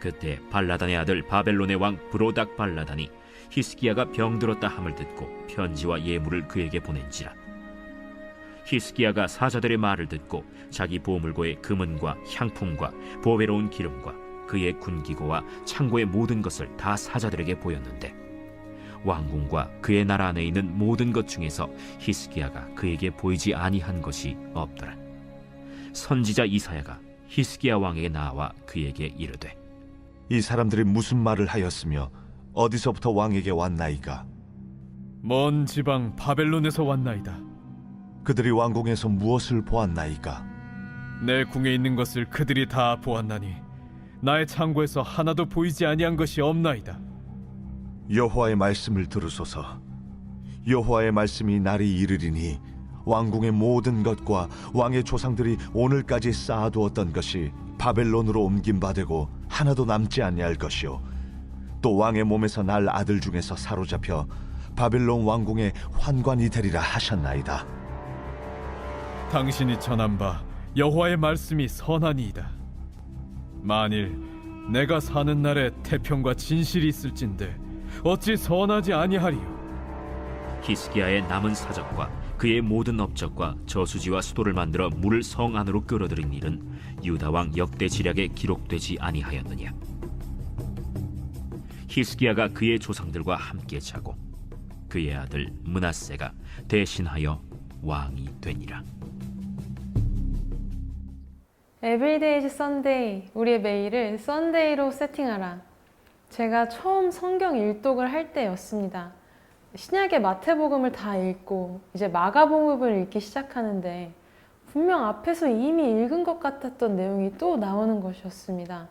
그때 발라단의 아들 바벨론의 왕 브로닥 발라단이 히스기야가 병들었다 함을 듣고 편지와 예물을 그에게 보낸지라. 히스기야가 사자들의 말을 듣고 자기 보물고의 금은과 향품과 보배로운 기름과 그의 군기고와 창고의 모든 것을 다 사자들에게 보였는데 왕궁과 그의 나라 안에 있는 모든 것 중에서 히스기야가 그에게 보이지 아니한 것이 없더라. 선지자 이사야가 히스기야 왕에게 나와 그에게 이르되, 이 사람들이 무슨 말을 하였으며 어디서부터 왕에게 왔나이까? 먼 지방 바벨론에서 왔나이다. 그들이 왕궁에서 무엇을 보았나이까? 내 궁에 있는 것을 그들이 다 보았나니 나의 창고에서 하나도 보이지 아니한 것이 없나이다. 여호와의 말씀을 들으소서. 여호와의 말씀이 날이 이르리니 왕궁의 모든 것과 왕의 조상들이 오늘까지 쌓아두었던 것이 바벨론으로 옮긴 바 되고 하나도 남지 아니할 것이요, 또 왕의 몸에서 날 아들 중에서 사로잡혀 바벨론 왕궁의 환관이 되리라 하셨나이다. 당신이 전한 바 여호와의 말씀이 선하니이다. 만일 내가 사는 날에 태평과 진실이 있을진데 어찌 선하지 아니하리요? 히스기야의 남은 사적과 그의 모든 업적과 저수지와 수도를 만들어 물을 성 안으로 끌어들인 일은 유다 왕 역대 지략에 기록되지 아니하였느냐? 히스기야가 그의 조상들과 함께 자고 그의 아들 므낫세가 대신하여 왕이 되니라. Everyday is Sunday, 우리의 매일을 썬데이로 세팅하라. 제가 처음 성경 일독을 할 때였습니다. 신약의 마태복음을 다 읽고 이제 마가복음을 읽기 시작하는데 분명 앞에서 이미 읽은 것 같았던 내용이 또 나오는 것이었습니다.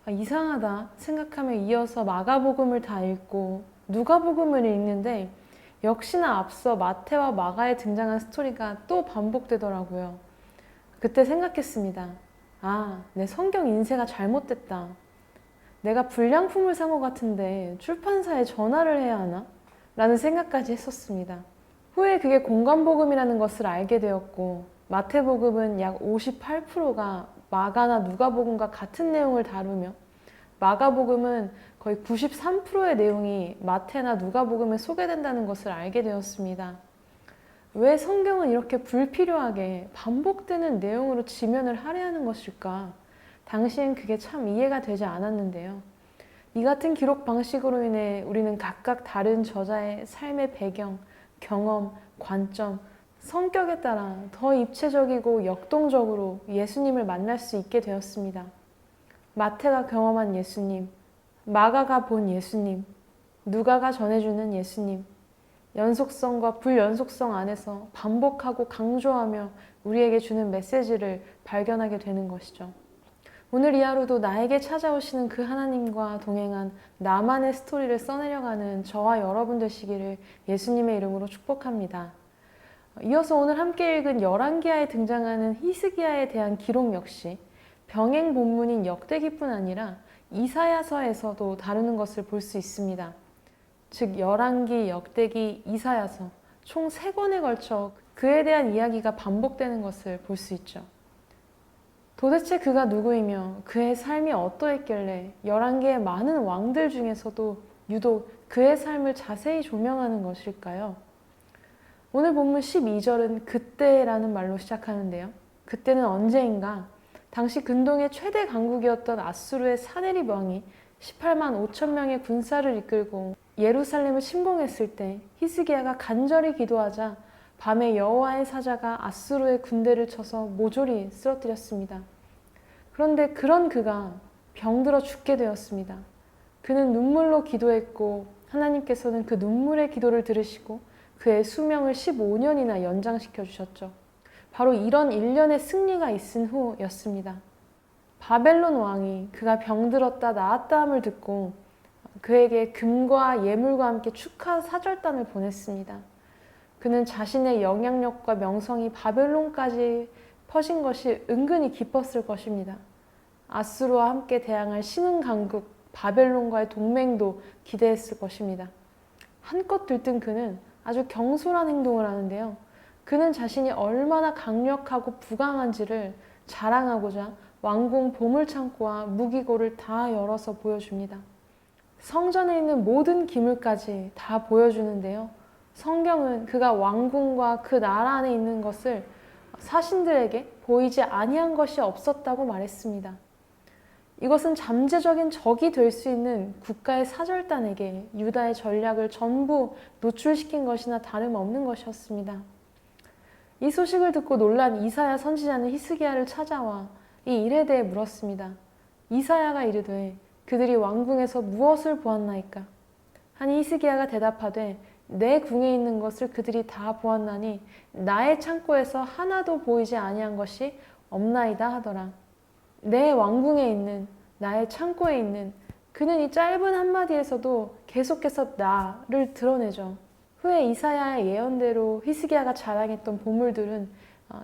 이상하다 생각하며 이어서 마가복음을 다 읽고 누가복음을 읽는데 역시나 앞서 마태와 마가에 등장한 스토리가 또 반복되더라고요. 그때 생각했습니다. 아, 내 성경 인쇄가 잘못됐다. 내가 불량품을 산 것 같은데 출판사에 전화를 해야 하나? 라는 생각까지 했었습니다. 후에 그게 공관복음이라는 것을 알게 되었고 마태복음은 약 58%가 마가나 누가복음과 같은 내용을 다루며 마가복음은 거의 93%의 내용이 마태나 누가복음에 소개된다는 것을 알게 되었습니다. 왜 성경은 이렇게 불필요하게 반복되는 내용으로 지면을 할애하는 것일까? 당시엔 그게 참 이해가 되지 않았는데요. 이 같은 기록 방식으로 인해 우리는 각각 다른 저자의 삶의 배경, 경험, 관점, 성격에 따라 더 입체적이고 역동적으로 예수님을 만날 수 있게 되었습니다. 마태가 경험한 예수님, 마가가 본 예수님, 누가가 전해주는 예수님, 연속성과 불연속성 안에서 반복하고 강조하며 우리에게 주는 메시지를 발견하게 되는 것이죠. 오늘 이 하루도 나에게 찾아오시는 그 하나님과 동행한 나만의 스토리를 써내려가는 저와 여러분 되시기를 예수님의 이름으로 축복합니다. 이어서 오늘 함께 읽은 열왕기하에 등장하는 히스기야에 대한 기록 역시 병행 본문인 역대기뿐 아니라 이사야서에서도 다루는 것을 볼 수 있습니다. 즉 열왕기, 역대기, 이사야서 총 3권에 걸쳐 그에 대한 이야기가 반복되는 것을 볼 수 있죠. 도대체 그가 누구이며 그의 삶이 어떠했길래 열왕기의 많은 왕들 중에서도 유독 그의 삶을 자세히 조명하는 것일까요? 오늘 본문 12절은 그때라는 말로 시작하는데요. 그때는 언제인가? 당시 근동의 최대 강국이었던 아수르의 사네립 왕이 18만 5천 명의 군사를 이끌고 예루살렘을 침공했을 때 히스기야가 간절히 기도하자 밤에 여호와의 사자가 아수르의 군대를 쳐서 모조리 쓰러뜨렸습니다. 그런데 그런 그가 병들어 죽게 되었습니다. 그는 눈물로 기도했고 하나님께서는 그 눈물의 기도를 들으시고 그의 수명을 15년이나 연장시켜 주셨죠. 바로 이런 일련의 승리가 있은 후였습니다. 바벨론 왕이 그가 병들었다 나았다 함을 듣고 그에게 금과 예물과 함께 축하 사절단을 보냈습니다. 그는 자신의 영향력과 명성이 바벨론까지 퍼진 것이 은근히 기뻤을 것입니다. 아수르와 함께 대항할 신흥 강국 바벨론과의 동맹도 기대했을 것입니다. 한껏 들뜬 그는 아주 경솔한 행동을 하는데요. 그는 자신이 얼마나 강력하고 부강한지를 자랑하고자 왕궁 보물창고와 무기고를 다 열어서 보여줍니다. 성전에 있는 모든 기물까지 다 보여주는데요. 성경은 그가 왕궁과 그 나라 안에 있는 것을 사신들에게 보이지 아니한 것이 없었다고 말했습니다. 이것은 잠재적인 적이 될 수 있는 국가의 사절단에게 유다의 전략을 전부 노출시킨 것이나 다름없는 것이었습니다. 이 소식을 듣고 놀란 이사야 선지자는 히스기야를 찾아와 이 일에 대해 물었습니다. 이사야가 이르되 그들이 왕궁에서 무엇을 보았나이까? 하니 히스기야가 대답하되 내 궁에 있는 것을 그들이 다 보았나니 나의 창고에서 하나도 보이지 아니한 것이 없나이다 하더라. 내 왕궁에 있는, 나의 창고에 있는, 그는 이 짧은 한마디에서도 계속해서 나를 드러내죠. 후에 이사야의 예언대로 히스기야가 자랑했던 보물들은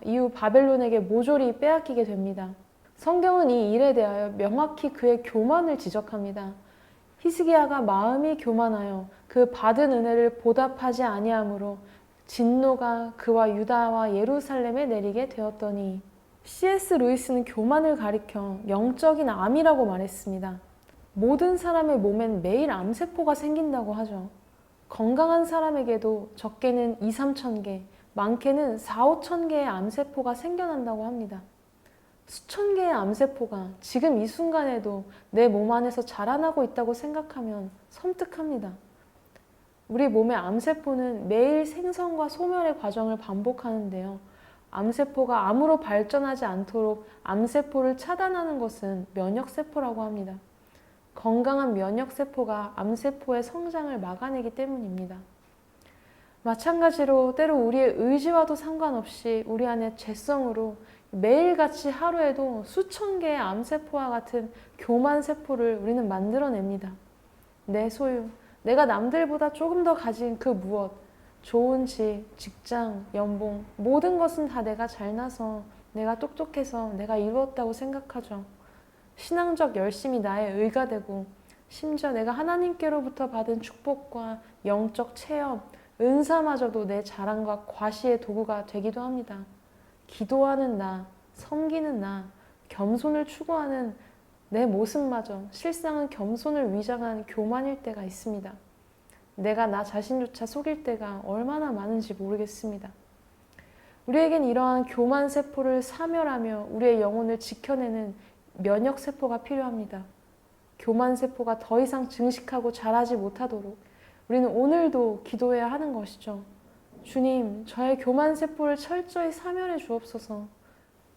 이후 바벨론에게 모조리 빼앗기게 됩니다. 성경은 이 일에 대하여 명확히 그의 교만을 지적합니다. 히스기야가 마음이 교만하여 그 받은 은혜를 보답하지 아니하므로 진노가 그와 유다와 예루살렘에 내리게 되었더니, C.S. 루이스는 교만을 가리켜 영적인 암이라고 말했습니다. 모든 사람의 몸엔 매일 암세포가 생긴다고 하죠. 건강한 사람에게도 적게는 2-3천 개, 많게는 4-5천 개의 암세포가 생겨난다고 합니다. 수천 개의 암세포가 지금 이 순간에도 내 몸 안에서 자라나고 있다고 생각하면 섬뜩합니다. 우리 몸의 암세포는 매일 생성과 소멸의 과정을 반복하는데요. 암세포가 암으로 발전하지 않도록 암세포를 차단하는 것은 면역세포라고 합니다. 건강한 면역세포가 암세포의 성장을 막아내기 때문입니다. 마찬가지로 때로 우리의 의지와도 상관없이 우리 안에 죄성으로 매일같이 하루에도 수천 개의 암세포와 같은 교만세포를 우리는 만들어냅니다. 내 소유, 내가 남들보다 조금 더 가진 그 무엇, 좋은 집, 직장, 연봉, 모든 것은 다 내가 잘나서, 내가 똑똑해서 내가 이루었다고 생각하죠. 신앙적 열심이 나의 의가 되고, 심지어 내가 하나님께로부터 받은 축복과 영적 체험, 은사마저도 내 자랑과 과시의 도구가 되기도 합니다. 기도하는 나, 섬기는 나, 겸손을 추구하는 내 모습마저 실상은 겸손을 위장한 교만일 때가 있습니다. 내가 나 자신조차 속일 때가 얼마나 많은지 모르겠습니다. 우리에겐 이러한 교만세포를 사멸하며 우리의 영혼을 지켜내는 면역세포가 필요합니다. 교만세포가 더 이상 증식하고 자라지 못하도록 우리는 오늘도 기도해야 하는 것이죠. 주님, 저의 교만세포를 철저히 사멸해 주옵소서.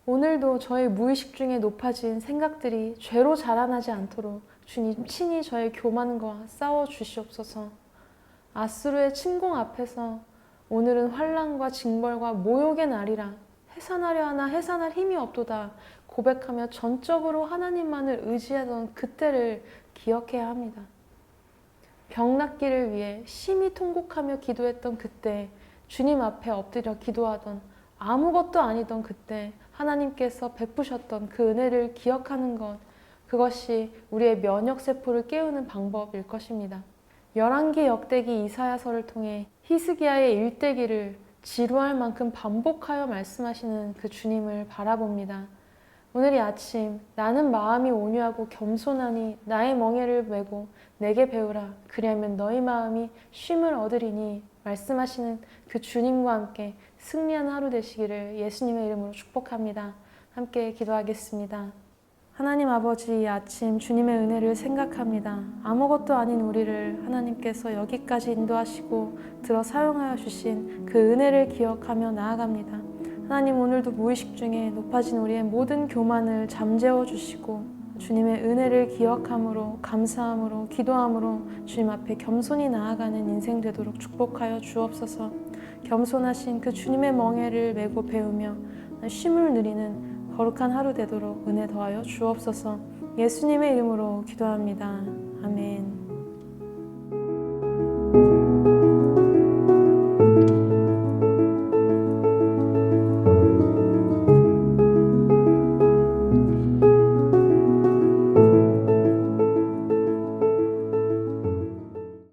오늘도 저의 무의식 중에 높아진 생각들이 죄로 자라나지 않도록 주님 친히 저의 교만과 싸워 주시옵소서. 아수르의 침공 앞에서 오늘은 환난과 징벌과 모욕의 날이라 해산하려 하나 해산할 힘이 없도다 고백하며 전적으로 하나님만을 의지하던 그때를 기억해야 합니다. 병 낫기를 위해 심히 통곡하며 기도했던 그때, 주님 앞에 엎드려 기도하던 아무것도 아니던 그때 하나님께서 베푸셨던 그 은혜를 기억하는 것, 그것이 우리의 면역세포를 깨우는 방법일 것입니다. 열왕기, 역대기, 이사야서를 통해 히스기야의 일대기를 지루할 만큼 반복하여 말씀하시는 그 주님을 바라봅니다. 오늘 이 아침 나는 마음이 온유하고 겸손하니 나의 멍에를 메고 내게 배우라 그리하면 너희 마음이 쉼을 얻으리니 말씀하시는 그 주님과 함께 승리한 하루 되시기를 예수님의 이름으로 축복합니다. 함께 기도하겠습니다. 하나님 아버지, 이 아침 주님의 은혜를 생각합니다. 아무것도 아닌 우리를 하나님께서 여기까지 인도하시고 들어 사용하여 주신 그 은혜를 기억하며 나아갑니다. 하나님, 오늘도 무의식 중에 높아진 우리의 모든 교만을 잠재워 주시고 주님의 은혜를 기억함으로, 감사함으로, 기도함으로 주님 앞에 겸손히 나아가는 인생 되도록 축복하여 주옵소서. 겸손하신 그 주님의 멍에를 메고 배우며 쉼을 누리는 거룩한 하루 되도록 은혜 더하여 주옵소서. 예수님의 이름으로 기도합니다. 아멘.